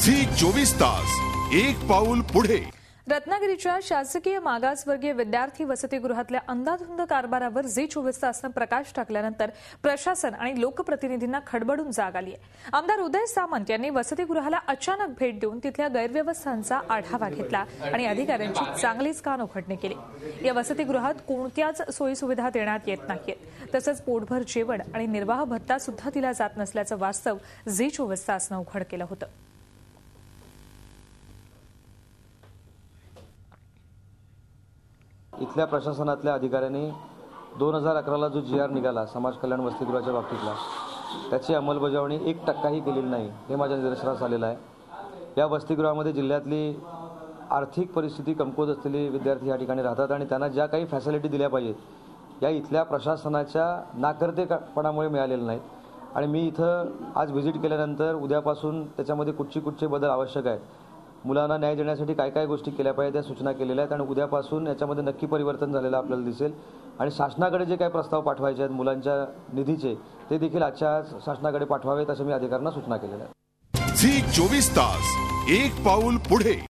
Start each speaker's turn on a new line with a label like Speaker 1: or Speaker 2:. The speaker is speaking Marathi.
Speaker 1: झी 24 तास एक पाऊल पुढे।
Speaker 2: रत्नागिरीच्या शासकीय मागासवर्गीय विद्यार्थी वसतिगृहातल्या अंधाधुंद कारभारावर झी 24 तासनं प्रकाश टाकल्यानंतर प्रशासन आणि लोकप्रतिनिधींना खडबडून जाग आली आहे। आमदार उदय सामंत यांनी वसतिगृहाला अचानक भेट देऊन तिथल्या गैरव्यवस्थांचा आढावा घेतला आणि अधिकाऱ्यांची चांगलीच कानउघडणी केली। या वसतिगृहात कोणत्याच सोयीसुविधा देण्यात येत नाहीत, तसंच पोटभर जेवण आणि निर्वाह भत्ता सुद्धा दिला जात नसल्याचं वास्तव झी 24 तासनं उघड केलं होतं।
Speaker 3: इथल्या प्रशासनातल्या अधिकाऱ्यांनी 2011ला जो GR निघाला समाज कल्याण वसतिगृहाच्या बाबतीतला, त्याची अंमलबजावणी 1% केलेली नाही हे माझ्या निदर्शनास आलेलं आहे। या वसतिगृहामध्ये जिल्ह्यातली आर्थिक परिस्थिती कमकुवत असलेले विद्यार्थी या ठिकाणी राहतात आणि त्यांना ज्या काही फॅसिलिटी दिल्या पाहिजेत या इथल्या प्रशासनाच्या नाकर्तेपणामुळे मिळालेल्या नाहीत। आणि मी इथं आज व्हिजिट केल्यानंतर उद्यापासून त्याच्यामध्ये कुठचे बदल आवश्यक आहेत, मुलांना न्याय देण्यासाठी काय काय गोष्टी केल्या पाहिजेत या सूचना केलेल्या आहेत आणि उद्यापासून याच्यामध्ये नक्की परिवर्तन झालेलं आपल्याला दिसेल। आणि शासनाकडे जे काही प्रस्ताव पाठवायचे आहेत मुलांच्या निधीचे, ते देखील आजच्या शासनाकडे पाठवावेत असे मी अधिकाऱ्यांना सूचना केलेल्या आहेत।
Speaker 1: झी 24 तास एक पाऊल पुढे।